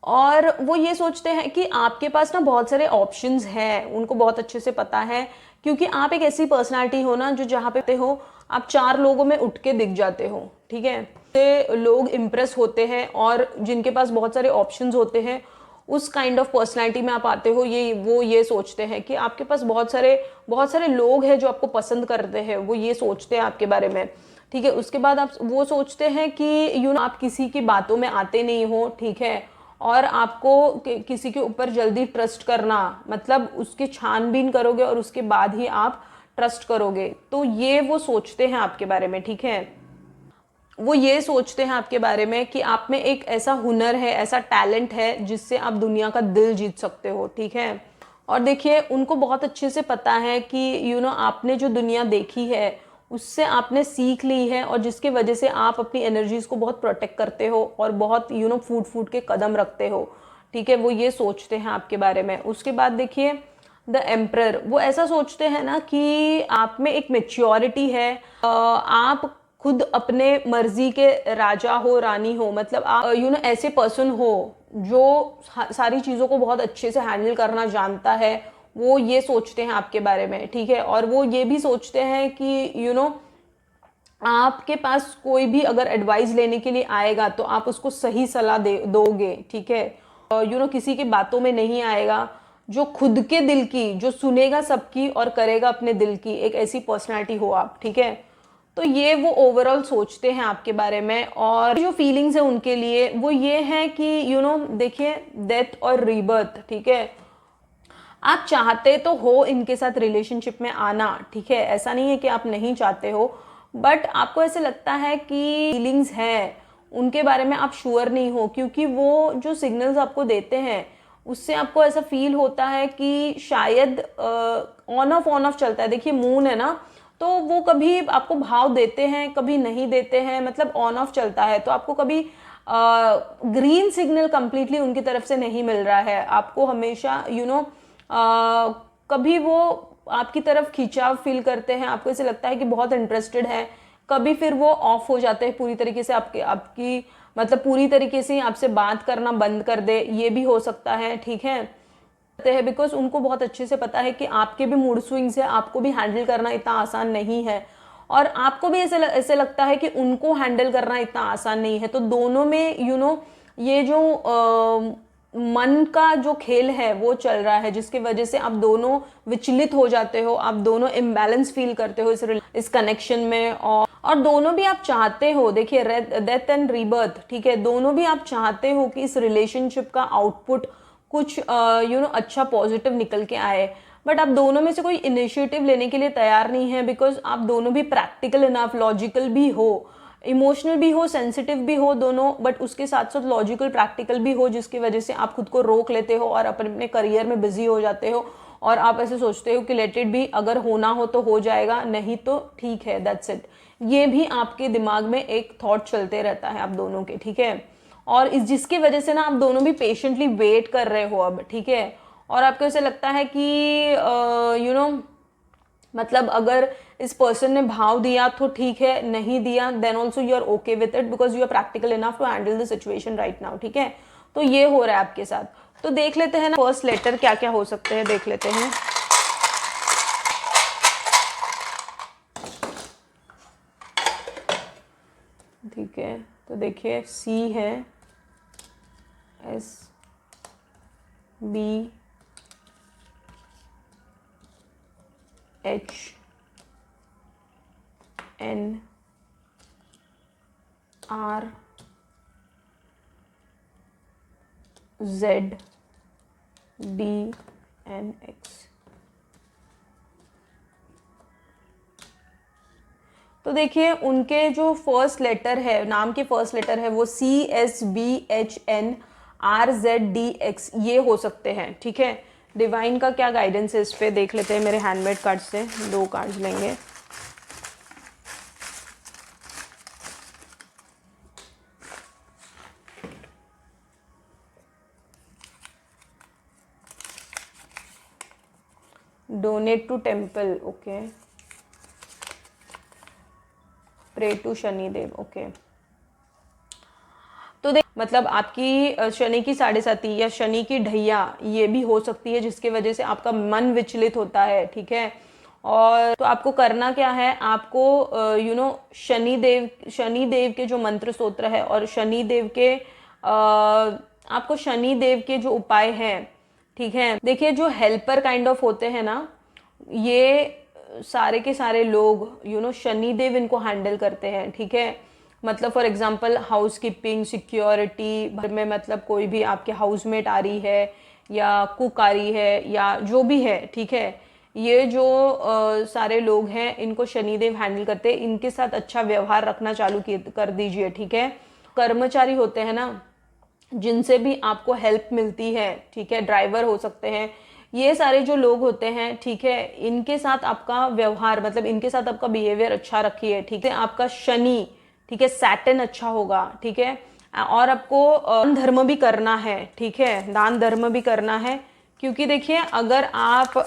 और वो ये सोचते हैं कि आपके पास ना बहुत सारे ऑप्शंस हैं, उनको बहुत अच्छे से पता है, क्योंकि आप एक ऐसी पर्सनालिटी हो ना जो जहाँ पे हो आप 4 लोगों में उठ के दिख जाते हो, ठीक है। तो लोग इम्प्रेस होते हैं, और जिनके पास बहुत सारे ऑप्शंस होते हैं उस काइंड ऑफ पर्सनालिटी में आप आते हो। वो ये सोचते हैं कि आपके पास बहुत सारे लोग हैं जो आपको पसंद करते हैं, वो ये सोचते हैं आपके बारे में, ठीक है। उसके बाद आप वो सोचते हैं कि आप किसी की बातों में आते नहीं हो, ठीक है। और आपको किसी के ऊपर जल्दी ट्रस्ट करना, मतलब उसकी छानबीन करोगे और उसके बाद ही आप ट्रस्ट करोगे, तो ये वो सोचते हैं आपके बारे में, ठीक है। वो ये सोचते हैं आपके बारे में कि आप में एक ऐसा हुनर है, ऐसा टैलेंट है जिससे आप दुनिया का दिल जीत सकते हो, ठीक है। और देखिए, उनको बहुत अच्छे से पता है कि आपने जो दुनिया देखी है उससे आपने सीख ली है, और जिसकी वजह से आप अपनी एनर्जीज को बहुत प्रोटेक्ट करते हो और बहुत फूट के कदम रखते हो, ठीक है। वो ये सोचते हैं आपके बारे में। उसके बाद देखिए द एम्परर, वो ऐसा सोचते हैं ना कि आप में एक मेच्योरिटी है, आप खुद अपने मर्जी के राजा हो, रानी हो, मतलब आप ऐसे पर्सन हो जो सारी चीज़ों को बहुत अच्छे से हैंडल करना जानता है, वो ये सोचते हैं आपके बारे में, ठीक है। और वो ये भी सोचते हैं कि आपके पास कोई भी अगर एडवाइस लेने के लिए आएगा तो आप उसको सही सलाह दोगे, ठीक है। किसी की बातों में नहीं आएगा, जो खुद के दिल की, जो सुनेगा सबकी और करेगा अपने दिल की, एक ऐसी पर्सनालिटी हो आप, ठीक है। तो ये वो ओवरऑल सोचते हैं आपके बारे में। और जो फीलिंग्स है उनके लिए वो ये है कि देखिए डेथ और रीबर्थ, ठीक है। आप चाहते तो हो इनके साथ रिलेशनशिप में आना, ठीक है, ऐसा नहीं है कि आप नहीं चाहते हो, बट आपको ऐसे लगता है कि फीलिंग्स हैं उनके बारे में आप श्योर नहीं हो, क्योंकि वो जो सिग्नल्स आपको देते हैं उससे आपको ऐसा फील होता है कि शायद ऑन ऑफ चलता है। देखिए मून है ना, तो वो कभी आपको भाव देते हैं, कभी नहीं देते हैं, मतलब ऑन ऑफ चलता है। तो आपको कभी ग्रीन सिग्नल कंप्लीटली उनकी तरफ से नहीं मिल रहा है, आपको हमेशा कभी वो आपकी तरफ खिंचाव फील करते हैं, आपको ऐसे लगता है कि बहुत इंटरेस्टेड है, कभी फिर वो ऑफ हो जाते हैं पूरी तरीके से, आपकी मतलब पूरी तरीके से आपसे बात करना बंद कर दे, ये भी हो सकता है, ठीक है। बिकॉज उनको बहुत अच्छे से पता है कि आपके भी मूड स्विंग्स है, आपको भी हैंडल करना इतना आसान नहीं है, और आपको भी ऐसे लगता है कि उनको हैंडल करना इतना आसान नहीं है। तो दोनों में ये जो मन का जो खेल है वो चल रहा है, जिसकी वजह से आप दोनों विचलित हो जाते हो, आप दोनों इम्बैलेंस फील करते हो इस कनेक्शन में। और दोनों भी आप चाहते हो, देखिए डेथ एंड रीबर्थ, ठीक है, दोनों भी आप चाहते हो कि इस रिलेशनशिप का आउटपुट कुछ अच्छा पॉजिटिव निकल के आए, बट आप दोनों में से कोई इनिशिएटिव लेने के लिए तैयार नहीं है, बिकॉज आप दोनों भी प्रैक्टिकल इनफ, लॉजिकल भी हो, इमोशनल भी हो, सेंसिटिव भी हो दोनों, बट उसके साथ साथ लॉजिकल प्रैक्टिकल भी हो, जिसकी वजह से आप खुद को रोक लेते हो और अपने करियर में बिजी हो जाते हो, और आप ऐसे सोचते हो कि लेट इट बी, अगर होना हो तो हो जाएगा, नहीं तो ठीक है, दैट्स इट। ये भी आपके दिमाग में एक थॉट चलते रहता है आप दोनों के, ठीक है। और जिसकी वजह से ना आप दोनों भी पेशेंटली वेट कर रहे हो अब, ठीक है। और आपको ऐसे लगता है कि यू नो मतलब अगर इस पर्सन ने भाव दिया तो ठीक है, नहीं दिया then also you are okay with it because you are practical enough to handle the situation right now, ठीक है। तो ये हो रहा है आपके साथ। तो देख लेते हैं ना फर्स्ट लेटर क्या क्या हो सकते हैं, देख लेते हैं। ठीक है, तो देखिए सी है, S, B, H, N, R, Z, D and X. तो देखिए उनके जो फर्स्ट लेटर है, नाम के फर्स्ट लेटर है वो C, S, B, H, N, R, Z, D, X ये हो सकते हैं, ठीक है। डिवाइन का क्या गाइडेंस है इस पे देख लेते हैं। मेरे हैंडमेड कार्ड से 2 कार्ड्स लेंगे। Donate to temple, okay. Pray to Shanidev, okay. तो देख मतलब आपकी शनि की 7.5 या शनि की ढैया ये भी हो सकती है जिसकी वजह से आपका मन विचलित होता है, ठीक है। और तो आपको करना क्या है, आपको शनिदेव के जो मंत्र स्तोत्र है और आपको शनिदेव के जो उपाय हैं, ठीक है। देखिए जो हेल्पर काइंड ऑफ होते हैं ना, ये सारे के सारे लोग शनिदेव इनको हैंडल करते हैं, ठीक है। मतलब for example house keeping, security, घर में मतलब कोई भी आपके हाउसमेट आ रही है या कुक आ रही है या जो भी है, ठीक है। ये जो सारे लोग हैं इनको शनिदेव हैंडल करते हैं। इनके साथ अच्छा व्यवहार रखना चालू कर दीजिए, ठीक है। कर्मचारी होते हैं ना जिनसे भी आपको हेल्प मिलती है, ठीक है, ड्राइवर हो सकते हैं, ये सारे जो लोग होते हैं, ठीक है, इनके साथ आपका व्यवहार मतलब इनके साथ आपका बिहेवियर अच्छा रखिए, ठीक है। आपका शनि, ठीक है, सैटर्न अच्छा होगा, ठीक है। और आपको दान धर्म भी करना है, ठीक है, दान धर्म भी करना है। क्योंकि देखिए अगर आप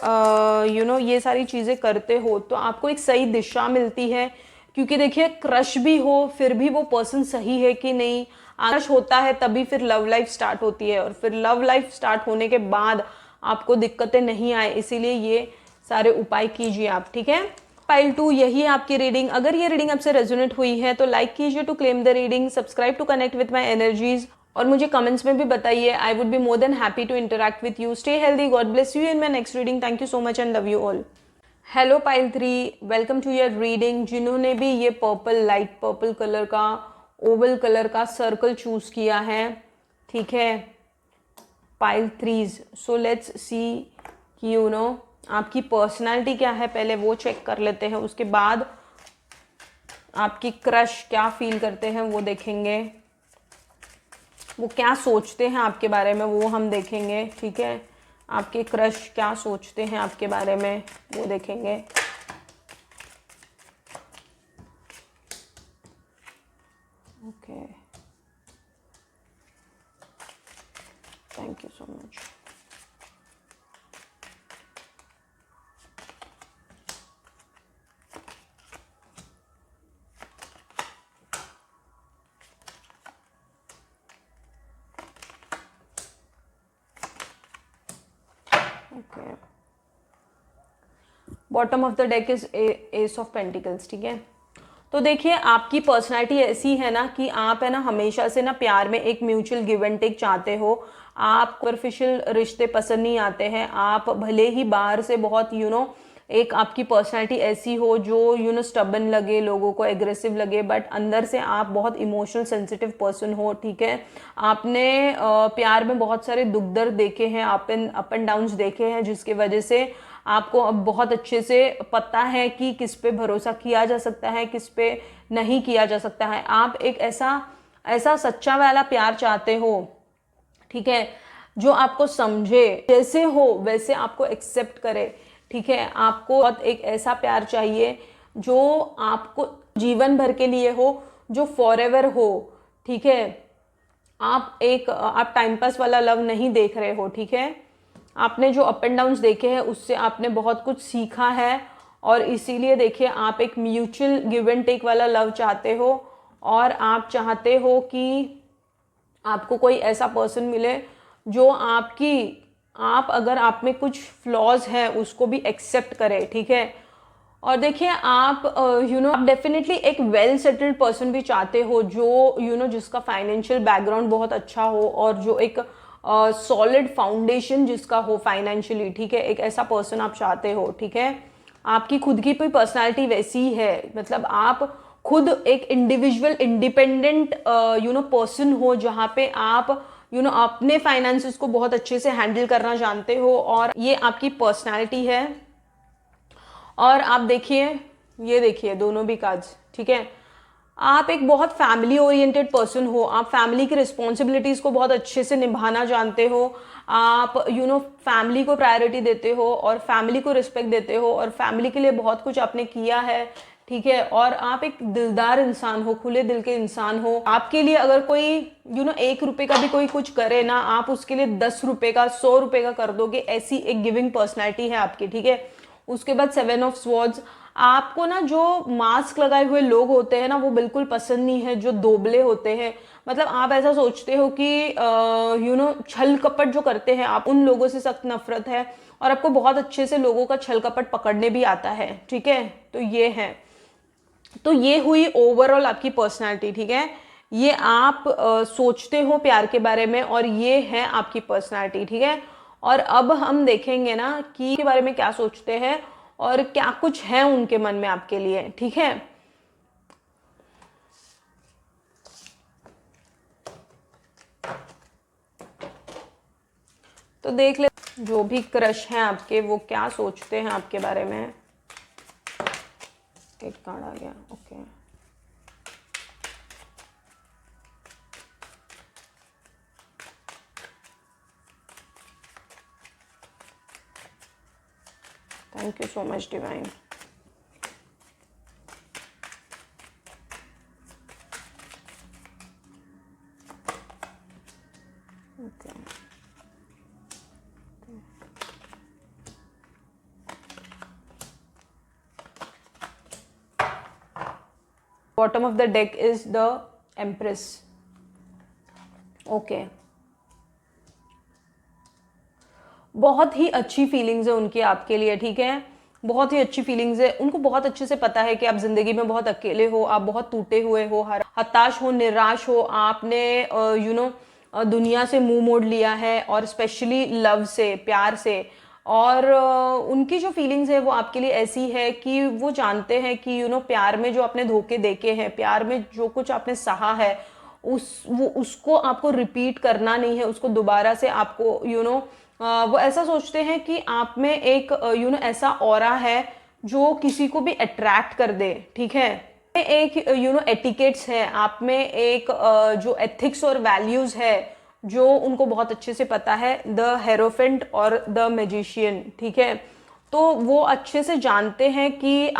ये सारी चीज़ें करते हो तो आपको एक सही दिशा मिलती है। क्योंकि देखिए क्रश भी हो फिर भी वो पर्सन सही है कि नहीं, क्रश होता है तभी फिर लव लाइफ स्टार्ट होती है और फिर लव लाइफ स्टार्ट होने के बाद आपको दिक्कतें नहीं आए, इसीलिए ये सारे उपाय कीजिए आप, ठीक है। पाइल 2 यही है आपकी रीडिंग। अगर ये रीडिंग आपसे रेजोनेट हुई है तो लाइक कीजिए to claim the reading, subscribe to connect with my energies और मुझे कमेंट्स में भी बताइए। I would be more than happy to interact with you. Stay healthy, God bless you in my next reading. Thank you so much and love you all. Hello pile 3, welcome to your reading. जिन्होंने भी ये purple, light purple colour का, oval colour का circle choose किया है, ठीक है, pile 3s, so let's see कि आपकी पर्सनालिटी क्या है, पहले वो चेक कर लेते हैं। उसके बाद आपकी क्रश क्या फील करते हैं वो देखेंगे, वो क्या सोचते हैं आपके बारे में वो हम देखेंगे, ठीक है। आपके क्रश क्या सोचते हैं आपके बारे में वो देखेंगे। Okay, thank you so much. Okay, bottom of the deck is S of pentacles, ठीक है। तो देखिए आपकी पर्सनालिटी ऐसी है ना कि आप है ना हमेशा से ना प्यार में एक म्यूचुअल गिव एंड टेक चाहते हो। आप सुपरफिशियल रिश्ते पसंद नहीं आते हैं। आप भले ही बाहर से बहुत एक आपकी पर्सनालिटी ऐसी हो जो स्टबन लगे, लोगों को एग्रेसिव लगे, बट अंदर से आप बहुत इमोशनल सेंसिटिव पर्सन हो, ठीक है। आपने प्यार में बहुत सारे दुख दर्द देखे हैं, अप एंड डाउन्स देखे हैं, जिसकी वजह से आपको अब बहुत अच्छे से पता है कि किस पे भरोसा किया जा सकता है, किस पे नहीं किया जा सकता है। आप एक ऐसा सच्चा वाला प्यार चाहते हो, ठीक है, जो आपको समझे, जैसे हो वैसे आपको एक्सेप्ट करे, ठीक है। आपको एक ऐसा प्यार चाहिए जो आपको जीवन भर के लिए हो, जो फॉरएवर हो, ठीक है। आप टाइम पास वाला लव नहीं देख रहे हो, ठीक है। आपने जो अप एंड डाउन्स देखे हैं उससे आपने बहुत कुछ सीखा है, और इसीलिए देखिए आप एक म्यूचुअल गिव एंड टेक वाला लव चाहते हो, और आप चाहते हो कि आपको कोई ऐसा पर्सन मिले जो आप अगर आप में कुछ फ्लॉज हैं उसको भी एक्सेप्ट करे, ठीक है। और देखिए आप आप डेफिनेटली एक वेल सेटल्ड पर्सन भी चाहते हो, जो जिसका फाइनेंशियल बैकग्राउंड बहुत अच्छा हो, और जो एक सॉलिड फाउंडेशन जिसका हो फाइनेंशियली, ठीक है। एक ऐसा पर्सन आप चाहते हो, ठीक है। आपकी खुद की कोई पर्सनालिटी वैसी है, मतलब आप खुद एक इंडिविजुअल इंडिपेंडेंट पर्सन हो, जहाँ पे आप अपने फाइनेंसेस को बहुत अच्छे से हैंडल करना जानते हो, और ये आपकी पर्सनालिटी है। और आप देखिए, ये देखिए दोनों भी कार्ड्स, ठीक है। आप एक बहुत फैमिली ओरिएंटेड पर्सन हो, आप फैमिली की रिस्पॉन्सिबिलिटीज को बहुत अच्छे से निभाना जानते हो, आप फैमिली को प्रायोरिटी देते हो, और फैमिली को रिस्पेक्ट देते हो, और फैमिली के लिए बहुत कुछ आपने किया है, ठीक है। और आप एक दिलदार इंसान हो, खुले दिल के इंसान हो। आपके लिए अगर कोई 1 रुपए का भी कोई कुछ करे ना, आप उसके लिए 10 रुपए का, 100 रुपए का कर दोगे, ऐसी एक गिविंग पर्सनैलिटी है आपकी, ठीक है। उसके बाद 7 ऑफ स्वॉर्ड्स, आपको ना जो मास्क लगाए हुए लोग होते हैं ना वो बिल्कुल पसंद नहीं है, जो दोबले होते हैं। मतलब आप ऐसा सोचते हो कि छल कपट जो करते हैं, आप उन लोगों से सख्त नफरत है, और आपको बहुत अच्छे से लोगों का छल कपट पकड़ने भी आता है, ठीक है। तो ये है, तो ये हुई ओवरऑल आपकी पर्सनालिटी, ठीक है। ये आप सोचते हो प्यार के बारे में, और ये है आपकी पर्सनालिटी, ठीक है। और अब हम देखेंगे ना कि के बारे में क्या सोचते हैं और क्या कुछ है उनके मन में आपके लिए, ठीक है। तो देख ले जो भी क्रश हैं आपके वो क्या सोचते हैं आपके बारे में। एक कार्ड आ गया, okay. Thank you so much divine. Okay, bottom of the deck is the empress, okay. बहुत ही अच्छी फीलिंग्स है उनकी आपके लिए, ठीक है। बहुत ही अच्छी फीलिंग्स है, उनको बहुत अच्छे से पता है कि आप जिंदगी में बहुत अकेले हो, आप बहुत टूटे हुए हो, हताश हो, निराश हो, आपने दुनिया से मुंह मोड़ लिया है, और स्पेशली लव से, प्यार से। और उनकी जो फीलिंग्स है वो आपके लिए ऐसी है कि वो जानते हैं कि प्यार में जो आपने धोखे देखे हैं, प्यार में जो कुछ आपने सहा है, उसको आपको रिपीट करना नहीं है, उसको दोबारा से आपको वो ऐसा सोचते हैं कि आप में एक ऐसा ऑरा है जो किसी को भी अट्रैक्ट कर दे, ठीक है। एक एटिकेट्स है आप में, एक जो एथिक्स और वैल्यूज है जो उनको बहुत अच्छे से पता है, द हेरोफेंट और द मैजिशियन, ठीक है। तो वो अच्छे से जानते हैं कि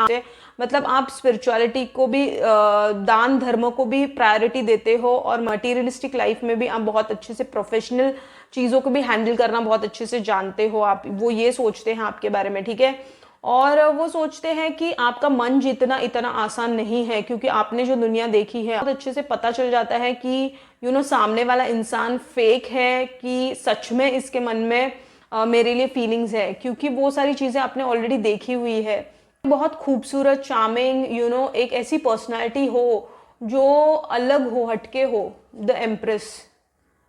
मतलब आप स्पिरिचुअलिटी को भी, दान धर्म को भी प्रायोरिटी देते हो, और मटेरियलिस्टिक लाइफ में भी आप बहुत अच्छे से प्रोफेशनल चीज़ों को भी हैंडल करना बहुत अच्छे से जानते हो आप। वो ये सोचते हैं आपके बारे में, ठीक है। और वो सोचते हैं कि आपका मन जीतना इतना आसान नहीं है, क्योंकि आपने जो दुनिया देखी है बहुत अच्छे से पता चल जाता है कि सामने वाला इंसान फेक है कि सच में इसके मन में मेरे लिए फीलिंग्स है, क्योंकि वो सारी चीज़ें आपने ऑलरेडी देखी हुई है। बहुत खूबसूरत, चार्मिंग, एक ऐसी पर्सनालिटी हो जो अलग हो, हटके हो, द एम्प्रेस।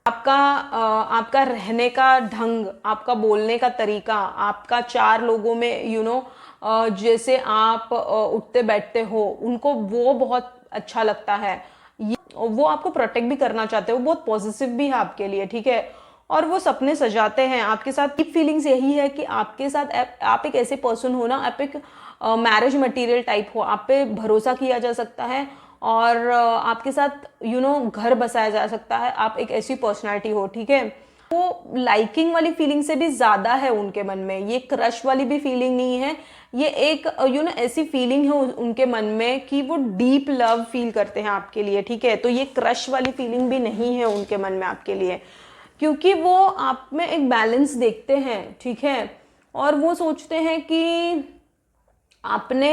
आपका रहने का ढंग, आपका बोलने का तरीका, आपका 4 लोगों में जैसे आप उठते बैठते हो, उनको वो बहुत अच्छा लगता है। वो आपको प्रोटेक्ट भी करना चाहते हो, बहुत पॉजिटिव भी है आपके लिए, ठीक है। और वो सपने सजाते हैं आपके साथ। डीप फीलिंग्स यही है कि आपके साथ आप एक ऐसे पर्सन हो ना, आप एक मैरिज मटेरियल टाइप हो, आप पे भरोसा किया जा सकता है, और आपके साथ घर बसाया जा सकता है। आप एक ऐसी पर्सनालिटी हो, ठीक है। वो लाइकिंग वाली फीलिंग से भी ज्यादा है उनके मन में, ये क्रश वाली भी फीलिंग नहीं है, ये एक ऐसी फीलिंग है उनके मन में कि वो डीप लव फील करते हैं आपके लिए, ठीक है। तो ये क्रश वाली फीलिंग भी नहीं है उनके मन में आपके लिए, क्योंकि वो आप में एक बैलेंस देखते हैं, ठीक है, और वो सोचते हैं कि आपने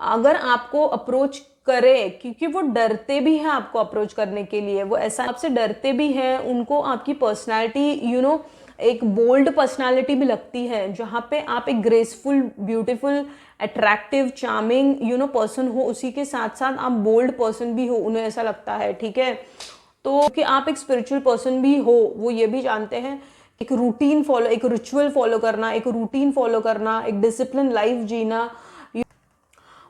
अगर आपको अप्रोच करे, क्योंकि वो डरते भी हैं आपको अप्रोच करने के लिए, वो ऐसा आपसे डरते भी हैं, उनको आपकी पर्सनालिटी एक बोल्ड पर्सनालिटी भी लगती है, जहाँ पे आप एक graceful, beautiful, attractive, charming person हो, उसी के साथ साथ आप बोल्ड पर्सन भी हो, उन्हें ऐसा लगता है, ठीक है। तो कि आप एक स्पिरिचुअल पर्सन भी हो, वो ये भी जानते हैं। एक रूटीन फॉलो, एक रिचुअल फॉलो करना, एक रूटीन फॉलो करना, एक डिसिप्लिन लाइफ जीना,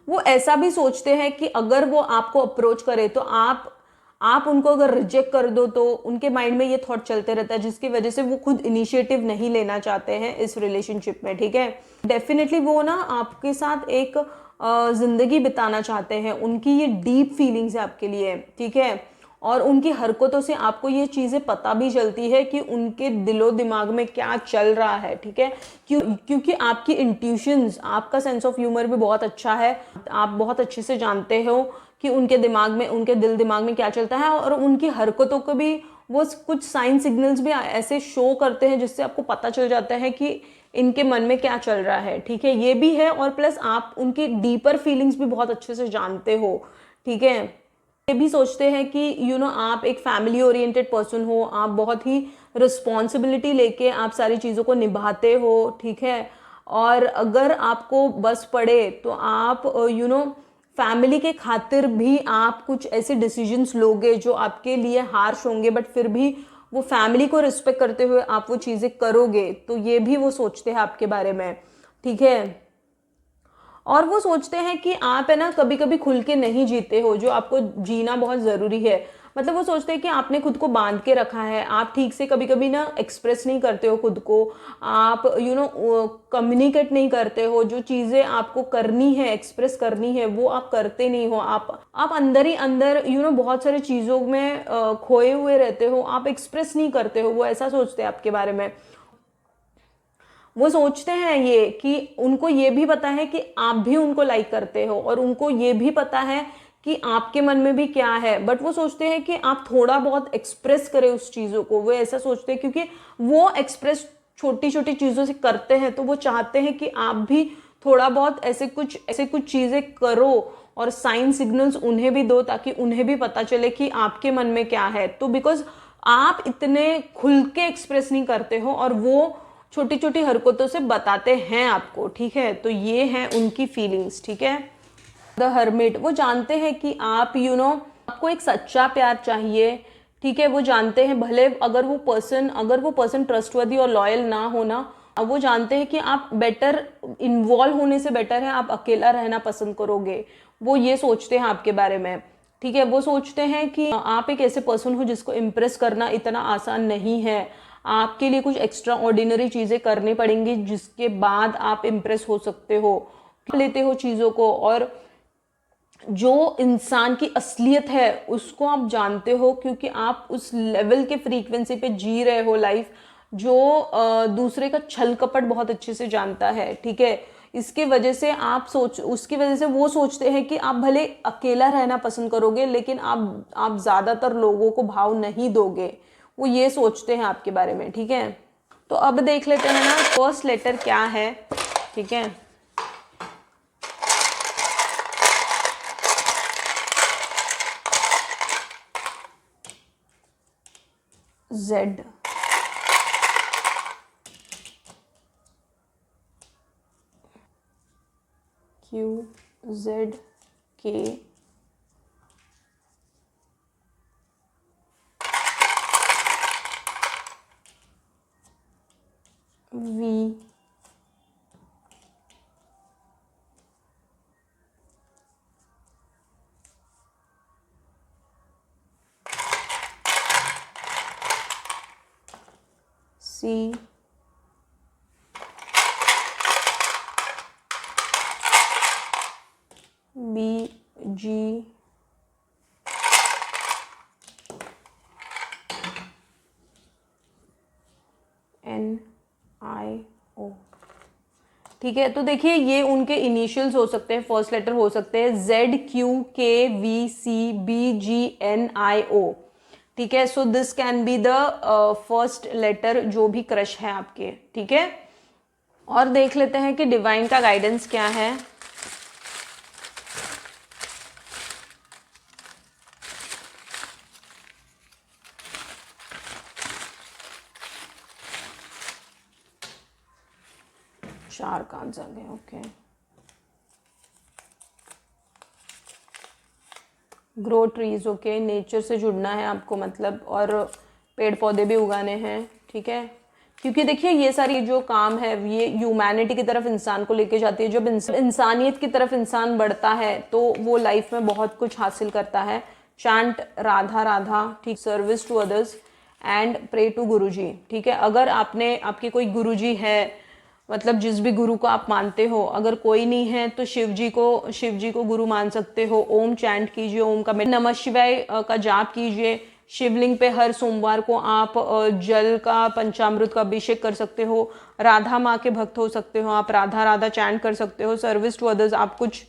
वो ऐसा भी सोचते हैं कि अगर वो आपको अप्रोच करे तो आप उनको अगर रिजेक्ट कर दो तो उनके माइंड में ये थॉट चलते रहता है, जिसकी वजह से वो खुद इनिशिएटिव नहीं लेना चाहते हैं इस रिलेशनशिप में, ठीक है। डेफिनेटली वो ना आपके साथ एक जिंदगी बिताना चाहते हैं, उनकी ये डीप फीलिंग्स है आपके लिए, ठीक है। और उनकी हरकतों से आपको ये चीज़ें पता भी चलती है कि उनके दिलो दिमाग में क्या चल रहा है, ठीक है। क्योंकि आपकी इंट्यूशंस, आपका सेंस ऑफ ह्यूमर भी बहुत अच्छा है, आप बहुत अच्छे से जानते हो कि उनके दिमाग में, उनके दिल दिमाग में क्या चलता है, और उनकी हरकतों को भी वो कुछ साइन सिग्नल्स भी ऐसे शो करते हैं जिससे आपको पता चल जाता है कि इनके मन में क्या चल रहा है, ठीक है। ये भी है, और प्लस आप उनकी डीपर फीलिंग्स भी बहुत अच्छे से जानते हो, ठीक है। ये भी सोचते हैं कि आप एक फैमिली ओरिएंटेड पर्सन हो, आप बहुत ही रिस्पॉन्सिबिलिटी लेके आप सारी चीज़ों को निभाते हो, ठीक है। और अगर आपको बस पड़े तो आप फैमिली के खातिर भी आप कुछ ऐसे डिसीजंस लोगे जो आपके लिए हार्श होंगे, बट फिर भी वो फैमिली को रिस्पेक्ट करते हुए आप वो चीज़ें करोगे, तो ये भी वो सोचते हैं आपके बारे में, ठीक है। और वो सोचते हैं कि आप है ना कभी कभी खुल के नहीं जीते हो, जो आपको जीना बहुत ज़रूरी है। मतलब वो सोचते हैं कि आपने खुद को बांध के रखा है, आप ठीक से कभी कभी ना एक्सप्रेस नहीं करते हो खुद को, आप कम्युनिकेट नहीं करते हो, जो चीज़ें आपको करनी है, एक्सप्रेस करनी है, वो आप करते नहीं हो। आप अंदर ही अंदर बहुत सारी चीज़ों में खोए हुए रहते हो, आप एक्सप्रेस नहीं करते हो, वो ऐसा सोचते हैं आपके बारे में। वो सोचते हैं ये कि उनको ये भी पता है कि आप भी उनको लाइक करते हो, और उनको ये भी पता है कि आपके मन में भी क्या है, बट वो सोचते हैं कि आप थोड़ा बहुत एक्सप्रेस करें उस चीज़ों को। वो ऐसा सोचते हैं क्योंकि वो एक्सप्रेस छोटी छोटी चीज़ों से करते हैं, तो वो चाहते हैं कि आप भी थोड़ा बहुत ऐसे कुछ चीज़ें करो और साइन सिग्नल्स उन्हें भी दो, ताकि उन्हें भी पता चले कि आपके मन में क्या है। तो बिकॉज आप इतने खुल के एक्सप्रेस नहीं करते हो, और वो छोटी छोटी हरकतों से बताते हैं आपको, ठीक है। तो ये है उनकी फीलिंग्स, ठीक है। द हर्मिट, वो जानते हैं कि आप आपको एक सच्चा प्यार चाहिए, ठीक है। वो जानते हैं भले अगर वो पर्सन ट्रस्टवर्दी और लॉयल ना होना, अब वो जानते हैं कि आप बेटर इन्वॉल्व होने से बेटर है आप अकेला रहना पसंद करोगे। वो ये सोचते हैं आपके बारे में, ठीक है। वो सोचते हैं कि आप एक ऐसे पर्सन हो जिसको इम्प्रेस करना इतना आसान नहीं है, आपके लिए कुछ एक्स्ट्रा ऑर्डिनरी चीज़ें करनी पड़ेंगी जिसके बाद आप इम्प्रेस हो सकते हो, लेते हो चीज़ों को, और जो इंसान की असलियत है उसको आप जानते हो, क्योंकि आप उस लेवल के फ्रीक्वेंसी पे जी रहे हो लाइफ, जो दूसरे का छल कपट बहुत अच्छे से जानता है, ठीक है। इसके वजह से उसकी वजह से वो सोचते हैं कि आप भले अकेला रहना पसंद करोगे, लेकिन आप ज़्यादातर लोगों को भाव नहीं दोगे। वो ये सोचते हैं आपके बारे में, ठीक है। तो अब देख लेते हैं ना फर्स्ट लेटर क्या है, ठीक है। Z, Q, Z, K, V, C, B, G, N, I, O, ठीक है। तो देखिए ये उनके इनिशियल्स हो सकते हैं, फर्स्ट लेटर हो सकते हैं Z, Q, K, V, C, B, G, N, I, O, ठीक है। So this can be the first letter जो भी क्रश है आपके, ठीक है। और देख लेते हैं कि डिवाइन का गाइडेंस क्या है। चार कार्ड्स आ गए, okay. Grow trees, okay. Nature से जुड़ना है आपको, मतलब, और पेड़ पौधे भी उगाने हैं, ठीक है। क्योंकि देखिए ये सारी जो काम है ये ह्यूमैनिटी की तरफ इंसान को लेके जाती है। जब इंसानियत की तरफ इंसान बढ़ता है तो वो लाइफ में बहुत कुछ हासिल करता है। चांट राधा राधा, ठीक। Service to others and pray to Guruji, ठीक है। अगर आपके कोई गुरुजी है, मतलब जिस भी गुरु को आप मानते हो, अगर कोई नहीं है तो शिव जी को गुरु मान सकते हो। ओम चैंट कीजिए, ओम का नमः शिवाय का जाप कीजिए। शिवलिंग पे हर सोमवार को आप जल का, पंचामृत का अभिषेक कर सकते हो। राधा माँ के भक्त हो सकते हो आप, राधा राधा चैंट कर सकते हो। सर्विस टू अदर्स, आप कुछ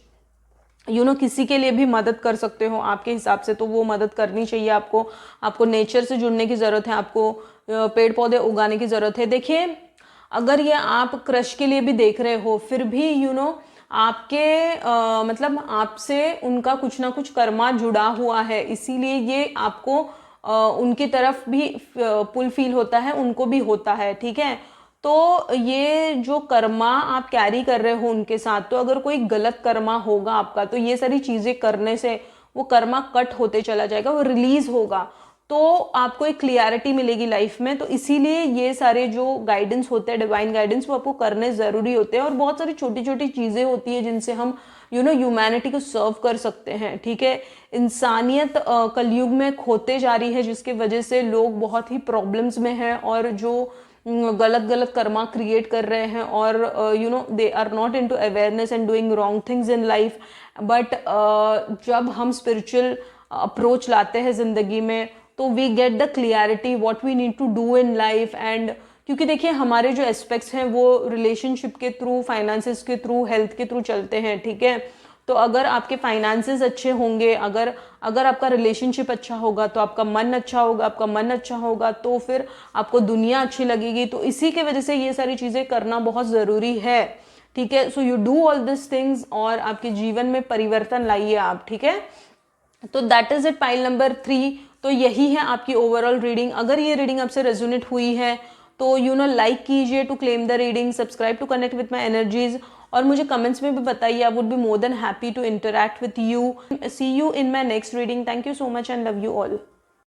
किसी के लिए भी मदद कर सकते हो आपके हिसाब से, तो वो मदद करनी चाहिए आपको नेचर से जुड़ने की ज़रूरत है, आपको पेड़ पौधे उगाने की ज़रूरत है। देखिए अगर ये आप क्रश के लिए भी देख रहे हो, फिर भी आपके मतलब आपसे उनका कुछ ना कुछ कर्मा जुड़ा हुआ है, इसीलिए ये आपको उनकी तरफ भी पुल फील होता है, उनको भी होता है, ठीक है। तो ये जो कर्मा आप कैरी कर रहे हो उनके साथ, तो अगर कोई गलत कर्मा होगा आपका, तो ये सारी चीजें करने से वो कर्मा कट होते चला जाएगा, वो रिलीज होगा, तो आपको एक क्लियरिटी मिलेगी लाइफ में। तो इसीलिए ये सारे जो गाइडेंस होते हैं, डिवाइन गाइडेंस, वो आपको करने जरूरी होते हैं। और बहुत सारी छोटी छोटी चीजें होती है जिनसे हम ह्यूमैनिटी को सर्व कर सकते हैं, ठीक है। इंसानियत कलयुग में खोते जा रही है, जिसकी वजह से लोग बहुत ही प्रॉब्लम्स में हैं और जो गलत गलत कर्मा क्रिएट कर रहे हैं, और they are not into awareness and doing wrong things in life. But जब हम स्पिरिचुअल अप्रोच लाते हैं जिंदगी में, तो we get the clarity what we need to do in life. And क्योंकि देखिए हमारे जो एस्पेक्ट्स हैं वो रिलेशनशिप के थ्रू, फाइनेंसेस के थ्रू, हेल्थ के थ्रू चलते हैं, ठीक है। तो अगर आपके फाइनेंसेस अच्छे होंगे, अगर आपका रिलेशनशिप अच्छा होगा, तो आपका मन अच्छा होगा, आपका मन अच्छा होगा तो फिर आपको दुनिया अच्छी लगेगी। तो इसी के वजह से ये सारी चीज़ें करना बहुत ज़रूरी है, ठीक है। So you do all this things और आपके जीवन में परिवर्तन लाइए आप, ठीक है। तो that is it, pile number 3। तो यही है आपकी ओवरऑल रीडिंग। अगर ये रीडिंग आपसे रेजोनेट हुई है तो लाइक कीजिए to claim the reading, subscribe to connect with my energies, और मुझे कमेंट्स में भी बताइए। I would be more than happy to interact with you. See you in my next reading. Thank you so much and love you all.